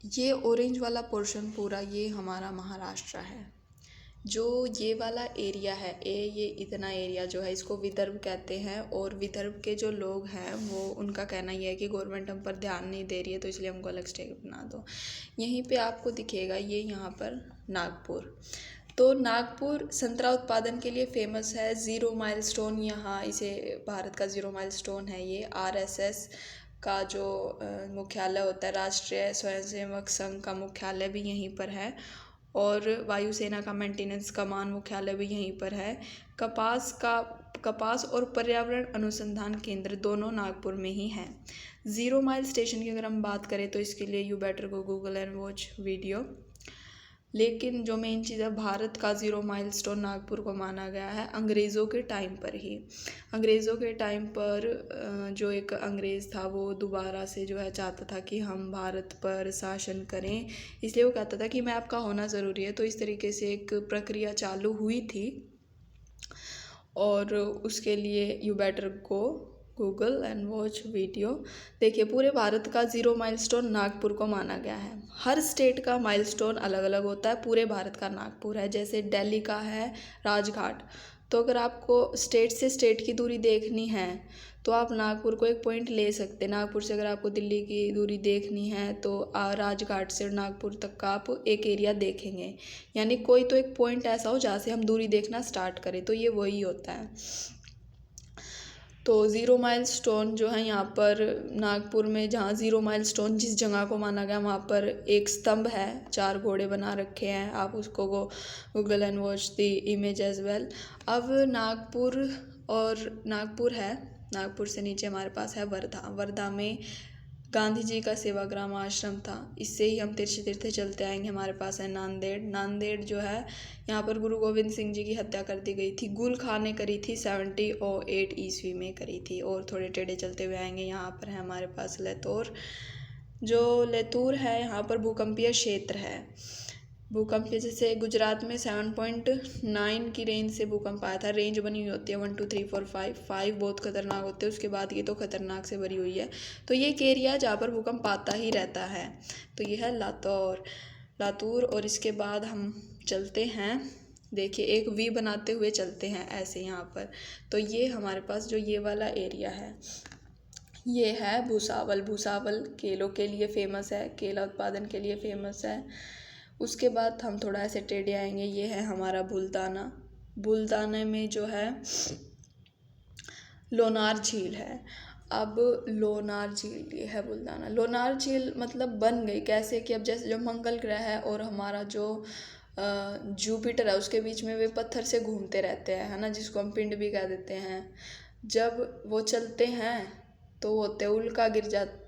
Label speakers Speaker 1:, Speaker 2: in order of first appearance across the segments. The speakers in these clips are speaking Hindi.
Speaker 1: ये ऑरेंज वाला पोर्शन पूरा ये हमारा महाराष्ट्र है। जो ये वाला एरिया है ये इतना एरिया जो है इसको विदर्भ कहते हैं। और विदर्भ के जो लोग हैं वो उनका कहना ये है कि गवर्नमेंट हम पर ध्यान नहीं दे रही है, तो इसलिए हमको अलग स्टेट बना दो। यहीं पे आपको दिखेगा ये यहाँ पर नागपुर। तो नागपुर संतरा उत्पादन के लिए फेमस है। ज़ीरो माइलस्टोन यहाँ इसे भारत का ज़ीरो माइलस्टोन है। ये आरएसएस का जो मुख्यालय होता है, राष्ट्रीय स्वयंसेवक संघ का मुख्यालय भी यहीं पर है। और वायुसेना का मेंटेनेंस कमान मुख्यालय भी यहीं पर है। कपास और पर्यावरण अनुसंधान केंद्र दोनों नागपुर में ही हैं। ज़ीरो माइल स्टेशन की अगर हम बात करें तो इसके लिए you better go Google and watch video. लेकिन जो मेन चीज़ है, भारत का ज़ीरो माइलस्टोन नागपुर को माना गया है अंग्रेज़ों के टाइम पर ही। अंग्रेज़ों के टाइम पर जो एक अंग्रेज़ था वो दोबारा से जो है चाहता था कि हम भारत पर शासन करें, इसलिए वो कहता था कि मैप का होना ज़रूरी है। तो इस तरीके से एक प्रक्रिया चालू हुई थी और उसके लिए you better go Google and watch video. देखिए पूरे भारत का ज़ीरो माइलस्टोन नागपुर को माना गया है। हर स्टेट का माइलस्टोन अलग अलग होता है, पूरे भारत का नागपुर है। जैसे दिल्ली का है राजघाट। तो अगर आपको स्टेट से स्टेट की दूरी देखनी है तो आप नागपुर को एक पॉइंट ले सकते हैं। नागपुर से अगर आपको दिल्ली की दूरी देखनी है तो राजघाट से नागपुर तक का आप एक एरिया देखेंगे। यानी कोई तो एक पॉइंट ऐसा हो जहाँ से हम दूरी देखना स्टार्ट करें, तो ये वही होता है। तो ज़ीरो माइलस्टोन जो है यहाँ पर नागपुर में, जहाँ ज़ीरो माइलस्टोन जिस जगह को माना गया वहाँ पर एक स्तंभ है, 4 घोड़े बना रखे हैं। आप उसको Google and watch the image as well. अब नागपुर है, नागपुर से नीचे हमारे पास है वर्धा। वर्धा में गांधी जी का सेवाग्राम आश्रम था। इससे ही हम तिरछे तिरछे चलते आएंगे, हमारे पास है नांदेड़। नांदेड़ जो है यहाँ पर गुरु गोविंद सिंह जी की हत्या कर दी गई थी। गुल खां ने करी थी 1708 ईस्वी में करी थी। और थोड़े टेढ़े चलते हुए आएंगे, यहाँ पर है हमारे पास लैतूर। जो लैतूर है यहाँ पर भूकंपीय क्षेत्र है। भूकंप जैसे गुजरात में 7.9 की रेंज से भूकंप आया था। रेंज बनी हुई होती है 1 2 3 4 5 बहुत खतरनाक होते हैं, उसके बाद ये तो खतरनाक से भरी हुई है। तो ये एक एरिया जहाँ पर भूकंप आता ही रहता है। तो ये है लातूर। और इसके बाद हम चलते हैं, देखिए एक वी बनाते हुए चलते हैं ऐसे यहाँ पर। तो ये हमारे पास जो ये वाला एरिया है ये है भूसावल। भूसावल केलों के लिए फेमस है, केला उत्पादन के लिए फेमस है। उसके बाद हम थोड़ा ऐसे टेढ़े आएंगे, ये है हमारा बुल्दाना। बुल्दाने में जो है लोनार झील है। अब लोनार झील ये है बुल्दाना। लोनार झील मतलब बन गई कैसे कि अब जैसे जो मंगल ग्रह है और हमारा जो जुपिटर है उसके बीच में वे पत्थर से घूमते रहते हैं, है ना, जिसको हम पिंड भी कह देते हैं। जब वो चलते हैं तो होते उल्का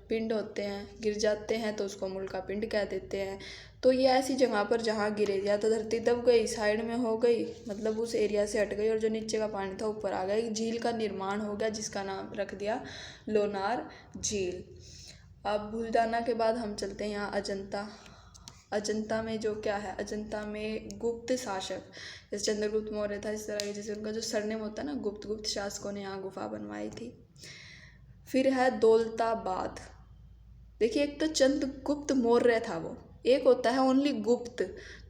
Speaker 1: पिंड होते हैं, गिर जाते हैं तो उसको हम उल्का पिंड कह देते हैं। तो ये ऐसी जगह पर जहाँ गिरे, या तो धरती दब गई, साइड में हो गई, मतलब उस एरिया से हट गई, और जो नीचे का पानी था ऊपर आ गया, एक झील का निर्माण हो गया जिसका नाम रख दिया लोनार झील। अब बुल्दाना के बाद हम चलते हैं यहाँ अजंता। अजंता में जो क्या है, अजंता में गुप्त शासक जैसे चंद्रगुप्त मौर्य था, इस तरह के जैसे उनका जो सरनेम होता है ना, गुप्त शासकों ने यहाँ गुफा बनवाई थी। फिर है दौलताबाद। देखिए एक तो चंद्रगुप्त मौर्य था वो, एक होता है ओनली गुप्त।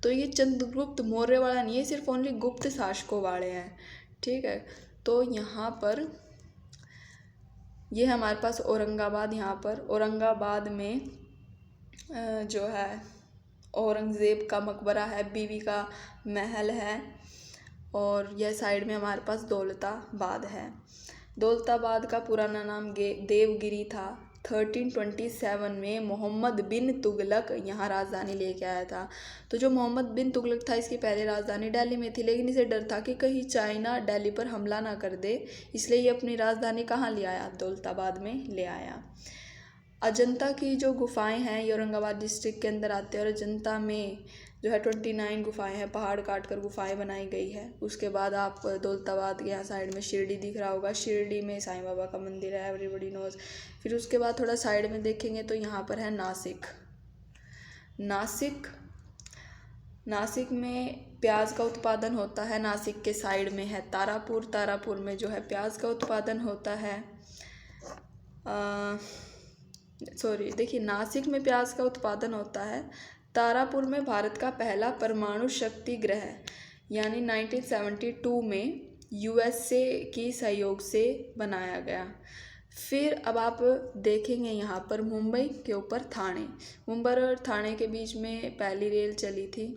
Speaker 1: तो ये चंद्रगुप्त मौर्य वाला नहीं है, सिर्फ ओनली गुप्त शासकों वाले हैं, ठीक है। तो यहाँ पर ये है हमारे पास औरंगाबाद। यहाँ पर औरंगाबाद में जो है औरंगज़ेब का मकबरा है, बीवी का महल है। और यह साइड में हमारे पास दौलताबाद है। दौलताबाद का पुराना नाम देवगिरी था। 1327 में मोहम्मद बिन तुगलक यहाँ राजधानी लेके आया था। तो जो मोहम्मद बिन तुगलक था इसकी पहले राजधानी दिल्ली में थी, लेकिन इसे डर था कि कहीं चाइना दिल्ली पर हमला ना कर दे, इसलिए ये अपनी राजधानी कहाँ ले आया, दौलताबाद में ले आया। अजंता की जो गुफाएं हैं ये औरंगाबाद डिस्ट्रिक्ट के अंदर आते हैं। और अजंता में जो है 29 गुफाएं हैं, पहाड़ काट कर गुफाएं बनाई गई है। उसके बाद आप दौलताबाद के यहाँ साइड में शिरडी दिख रहा होगा, शिरडी में साईं बाबा का मंदिर है, एवरीबडी नोज। फिर उसके बाद थोड़ा साइड में देखेंगे तो यहाँ पर है नासिक। नासिक में प्याज का उत्पादन होता है। नासिक के साइड में है तारापुर। तारापुर में जो है प्याज का उत्पादन होता है। सॉरी देखिए, नासिक में प्याज का उत्पादन होता है। तारापुर में भारत का पहला परमाणु शक्ति गृह यानी 1972 में यूएसए की सहयोग से बनाया गया। फिर अब आप देखेंगे यहाँ पर मुंबई के ऊपर थाने, मुंबई और थाने के बीच में पहली रेल चली थी,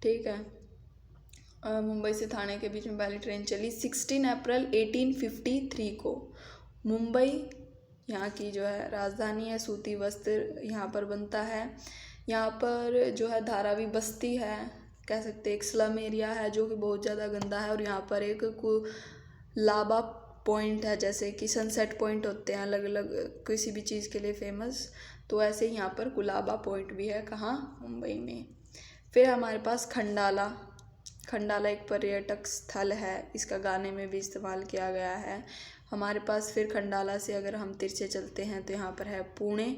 Speaker 1: ठीक है। मुंबई से थाने के बीच में पहली ट्रेन चली 16 अप्रैल 1853 को। मुंबई यहाँ की जो है राजधानी है, सूती वस्त्र यहाँ पर बनता है। यहाँ पर जो है धारावी बस्ती है, कह सकते हैं एक स्लम एरिया है जो कि बहुत ज़्यादा गंदा है। और यहाँ पर एक लाबा पॉइंट है, जैसे कि सनसेट पॉइंट होते हैं अलग अलग किसी भी चीज़ के लिए फेमस, तो ऐसे ही यहाँ पर गुलाबा पॉइंट भी है, कहाँ, मुंबई में। फिर हमारे पास खंडाला, खंडाला एक पर्यटक स्थल है, इसका गाने में भी इस्तेमाल किया गया है हमारे पास। फिर खंडाला से अगर हम तिरछे चलते हैं तो यहाँ पर है पुणे,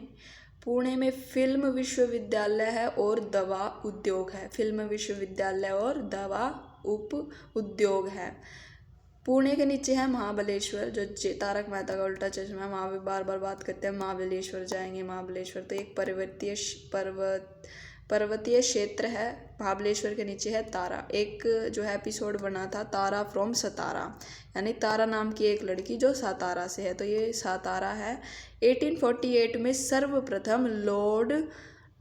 Speaker 1: पुणे में फिल्म विश्वविद्यालय है और दवा उद्योग है, फिल्म विश्वविद्यालय और दवा उप उद्योग है। पुणे के नीचे है महाबलेश्वर, जो तारक मेहता का उल्टा चश्मा है, वहाँ भी बार बार बात करते हैं महाबलेश्वर जाएंगे महाबलेश्वर, तो एक पर्वतीय क्षेत्र है। महाबलेश्वर के नीचे है तारा, एक जो है एपिसोड बना था तारा फ्रॉम सतारा, यानी तारा नाम की एक लड़की जो सातारा से है, तो ये सातारा है। 1848 में सर्वप्रथम लॉर्ड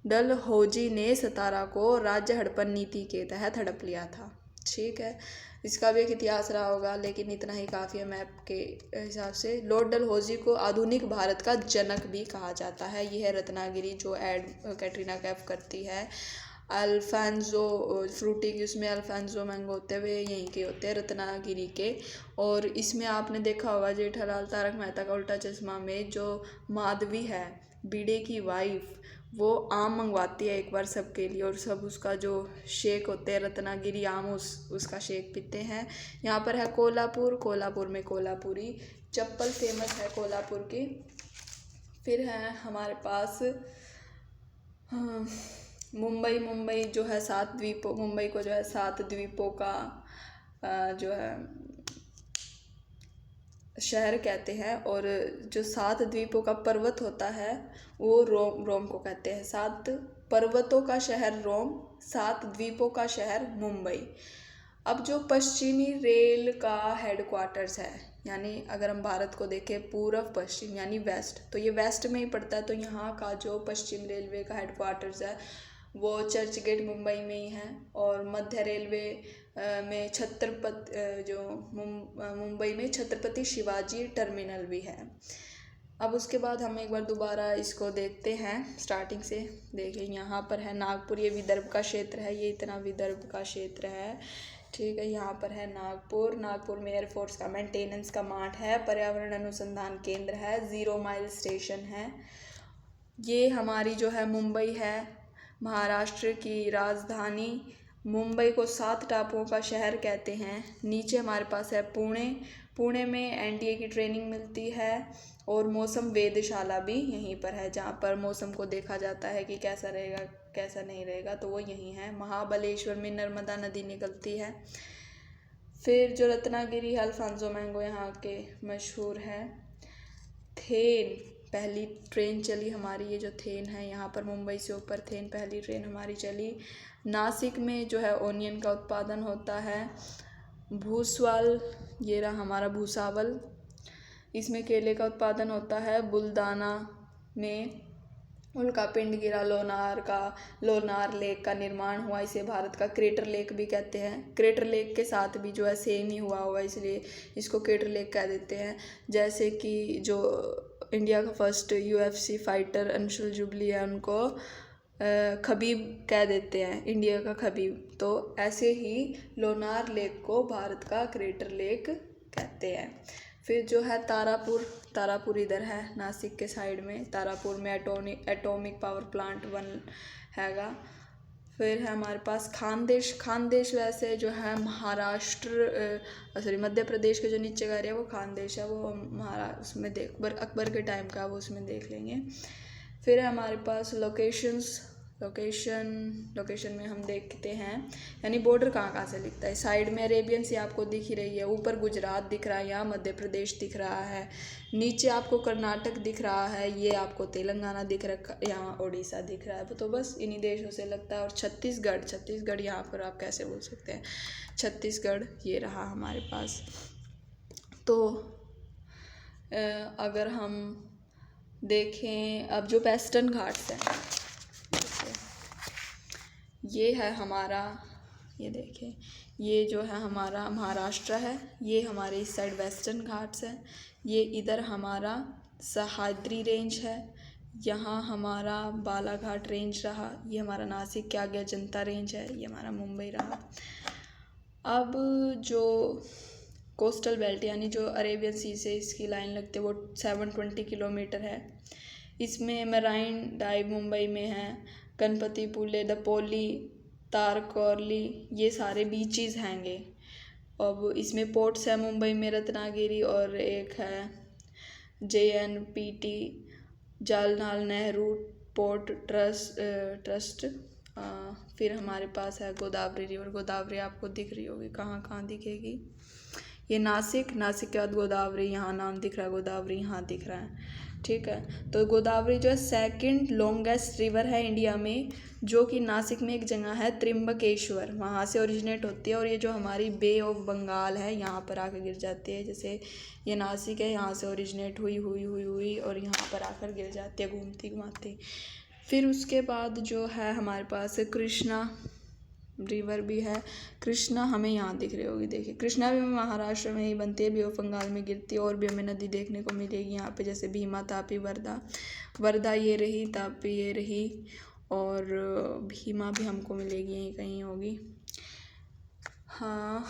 Speaker 1: डलहौजी ने सतारा को राज्य हड़पन नीति के तहत हड़प लिया था, ठीक है। इसका भी एक इतिहास रहा होगा, लेकिन इतना ही काफ़ी है मैप के हिसाब से। लॉर्ड डलहौजी को आधुनिक भारत का जनक भी कहा जाता है। यह है रत्नागिरी जो ऐड कैटरीना कैफ करती है। अल्फांसो फ्रूटी, उसमें अल्फांसो मैंगो होते हुए यहीं के होते हैं, रत्नागिरी के। और इसमें आपने देखा होगा जेठालाल तारक मेहता का उल्टा चश्मा में जो माधवी है, बीड़े की वाइफ, वो आम मंगवाती है एक बार सबके लिए, और सब उसका जो शेक होते हैं रत्नागिरी आम, उसका शेक पीते हैं। यहाँ पर है कोल्हापुर, कोल्हापुर में कोल्हापुरी चप्पल फेमस है कोल्हापुर की। फिर है हमारे पास मुंबई, मुंबई जो है 7 द्वीपों, मुंबई को जो है 7 द्वीपों का जो है शहर कहते हैं। और जो 7 द्वीपों का पर्वत होता है वो रोम को कहते हैं। 7 पर्वतों का शहर रोम, 7 द्वीपों का शहर मुंबई। अब जो पश्चिमी रेल का हेडक्वार्टर्स है, यानी अगर हम भारत को देखें पूर्व पश्चिम यानी वेस्ट, तो ये वेस्ट में ही पड़ता है, तो यहाँ का जो पश्चिम रेलवे का हेडक्वार्टर्स है वो चर्च गेट मुंबई में ही है। और मध्य रेलवे में मुंबई में छत्रपति शिवाजी टर्मिनल भी है। अब उसके बाद हम एक बार दोबारा इसको देखते हैं स्टार्टिंग से। देखिए यहाँ पर है नागपुर, ये विदर्भ का क्षेत्र है, ये इतना विदर्भ का क्षेत्र है, ठीक है। यहाँ पर है नागपुर, नागपुर में एयरफोर्स का मेंटेनेंस का माठ है, पर्यावरण अनुसंधान केंद्र है, 0 माइल स्टेशन है। ये हमारी जो है मुंबई है, महाराष्ट्र की राजधानी। मुंबई को 7 टापुओं का शहर कहते हैं। नीचे हमारे पास है पुणे, पुणे में एनडीए की ट्रेनिंग मिलती है। और मौसम वेधशाला भी यहीं पर है, जहाँ पर मौसम को देखा जाता है कि कैसा रहेगा कैसा नहीं रहेगा, तो वो यहीं है। महाबलेश्वर में नर्मदा नदी निकलती है। फिर जो रत्नागिरी अल्फांसो मैंगो यहाँ के मशहूर है। थेन, पहली ट्रेन चली हमारी, ये जो थेन है यहाँ पर मुंबई से ऊपर थेन पहली ट्रेन हमारी चली। नासिक में जो है ओनियन का उत्पादन होता है। भूसवाल, ये रहा हमारा भूसावल, इसमें केले का उत्पादन होता है। बुल्दाना में उल्का पिंड गिरा, लोनार लेक का निर्माण हुआ, इसे भारत का क्रेटर लेक भी कहते हैं। क्रेटर लेक के साथ भी जो है सेम ही हुआ होगा, इसलिए इसको क्रेटर लेक कह देते हैं। जैसे कि जो इंडिया का first UFC fighter Anshul jubilee है, उनको खबीब कह देते हैं, इंडिया का खबीब। तो ऐसे ही लोनार लेक को भारत का क्रेटर लेक कहते हैं। फिर जो है तारापुर, तारापुर इधर है नासिक के साइड में। तारापुर में एटॉमिक पावर प्लांट 1 हैगा। फिर है हमारे पास खानदेश, खानदेश वैसे जो है मध्य प्रदेश के जो नीचे का एरिया वो खानदेश है, वो उसमें अकबर के टाइम का, वो उसमें देख लेंगे। फिर है हमारे पास लोकेशंस, लोकेशन में हम देखते हैं, यानी बॉर्डर कहाँ कहाँ से दिखता है। साइड में अरेबियन सी आपको दिख ही रही है, ऊपर गुजरात दिख रहा है, यहाँ मध्य प्रदेश दिख रहा है, नीचे आपको कर्नाटक दिख रहा है, ये आपको तेलंगाना दिख रहा, यहाँ उड़ीसा दिख रहा है। तो बस इन्हीं देशों से लगता है। और छत्तीसगढ़ यहाँ पर आप कैसे बोल सकते हैं, छत्तीसगढ़ ये रहा हमारे पास। तो अगर हम देखें अब जो वेस्टर्न घाट्स हैं, ये है हमारा, ये देखें, ये जो है हमारा महाराष्ट्र है, ये हमारे इस साइड वेस्टर्न घाट्स है, ये इधर हमारा सह्याद्री रेंज है, यहाँ हमारा बालाघाट रेंज रहा, ये हमारा नासिक के आगे अजंता रेंज है, ये हमारा मुंबई रहा। अब जो कोस्टल बेल्ट यानी जो अरेबियन सी से इसकी लाइन लगती है वो 720 किलोमीटर है। इसमें मेराइन ड्राइव मुंबई में है, गणपतिपुले, दपोली, तारकोली, ये सारे बीचेस हैंगे। अब इसमें पोर्ट्स है मुंबई में रत्नागिरी, और एक है JNPT Jawaharlal Nehru port trust. फिर हमारे पास है गोदावरी रिवर। गोदावरी आपको दिख रही होगी, कहाँ दिखेगी, ये नासिक के बाद गोदावरी, यहाँ नाम दिख रहा है गोदावरी, यहाँ दिख रहा है, ठीक है। तो गोदावरी जो है सेकंड लॉन्गेस्ट रिवर है इंडिया में, जो कि नासिक में एक जगह है त्रिम्बकेश्वर, वहाँ से ओरिजिनेट होती है। और ये जो हमारी बे ऑफ बंगाल है यहाँ पर आकर गिर जाती है। जैसे ये नासिक है, यहाँ से ओरिजिनेट हुई और यहाँ पर आकर गिर जाती है घूमती घुमाती। फिर उसके बाद जो है हमारे पास कृष्णा रिवर भी है। कृष्णा हमें यहाँ दिख रही होगी, देखिए कृष्णा भी महाराष्ट्र में ही बनती है, बे ऑफ बंगाल में गिरती है। और भी हमें नदी देखने को मिलेगी यहाँ पे, जैसे भीमा, तापी, वर्धा ये रही, तापी ये रही, और भीमा भी हमको मिलेगी, यहीं कहीं होगी। हाँ,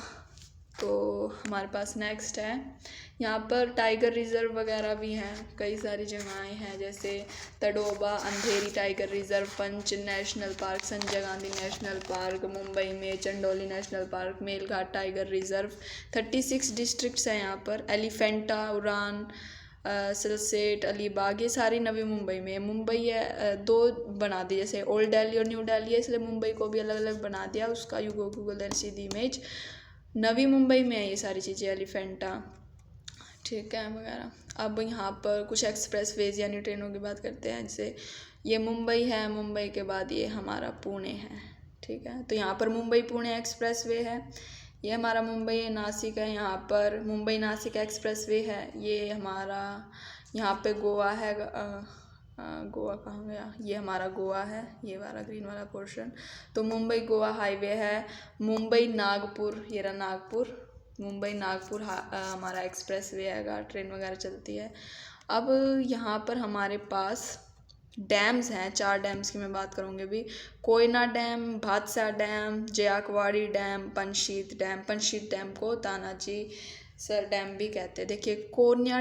Speaker 1: तो हमारे पास नेक्स्ट है, यहाँ पर टाइगर रिजर्व वगैरह भी हैं, कई सारी जगहें हैं, जैसे Tadoba, Andhari tiger reserve, Pench national park, Sanjay Gandhi national park Mumbai में, Chandoli national park, Melghat tiger reserve. 36 districts हैं यहाँ पर। एलिफेंटा, उड़ान, सलसेट, अलीबाग, ये सारी नवी मुंबई में है। मुंबई है दो बना दी, जैसे ओल्ड दिल्ली और न्यू दिल्ली है, इसलिए मुंबई को भी अलग अलग बना दिया। उसका you Google then see the image. Navi Mumbai में है ये सारी चीज़ें, एलिफेंटा, ठीक है, वगैरह। अब यहाँ पर कुछ एक्सप्रेस वेज यानी ट्रेनों की बात करते हैं, जैसे ये मुंबई है, मुंबई के बाद ये हमारा पुणे है, ठीक है। तो यहाँ पर मुंबई पुणे एक्सप्रेस वे है, ये हमारा मुंबई है। नासिक है, यहाँ पर मुंबई नासिक एक्सप्रेस वे है। ये हमारा यहाँ पे गोवा है, गोवा कहाँ गया, ये हमारा गोवा है, ये वाला ग्रीन वाला पोर्शन। तो मुंबई गोवा हाईवे है। मुंबई नागपुर, ये रहा नागपुर, मुंबई नागपुर हमारा एक्सप्रेस वे है, ट्रेन वगैरह चलती है। अब यहाँ पर हमारे पास डैम्स हैं, 4 डैम्स की मैं बात करूँगी अभी। Koyna dam, Bhadsa dam, Jayakwadi dam, Panchshit dam को तानाजी सर डैम भी कहते हैं। देखिए कोन्या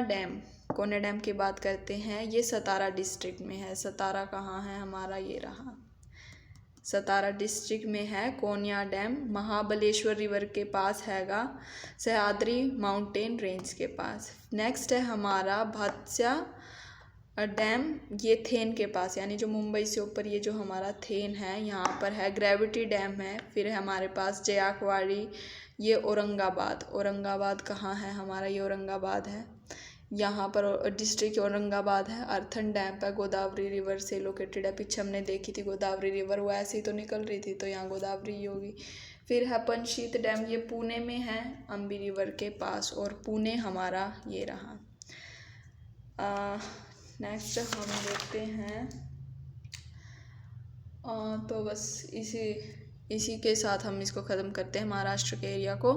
Speaker 1: डैम की बात करते हैं, ये सतारा डिस्ट्रिक्ट में है। सतारा कहाँ है हमारा, ये रहा, सतारा डिस्ट्रिक्ट में है कोन्या डैम। महाबलेश्वर रिवर के पास हैगा, सह्याद्री माउंटेन रेंज के पास। नेक्स्ट है हमारा भादसा डैम, ये थेन के पास, यानी जो मुंबई से ऊपर ये जो हमारा थेन है यहाँ पर है। ग्रेविटी डैम है। फिर है हमारे पास जयाकवाड़ी, ये औरंगाबाद कहाँ है हमारा, ये औरंगाबाद है, यहाँ पर डिस्ट्रिक्ट औरंगाबाद है। अर्थन डैम पर गोदावरी रिवर से लोकेटेड है। पीछे हमने देखी थी गोदावरी रिवर, वो ऐसे ही तो निकल रही थी, तो यहाँ गोदावरी ही होगी। फिर है पंचशीत डैम, ये पुणे में है, अम्बी रिवर के पास, और पुणे हमारा ये रहा। नेक्स्ट हम देखते हैं, तो बस इसी के साथ हम इसको ख़त्म करते हैं महाराष्ट्र के एरिया को।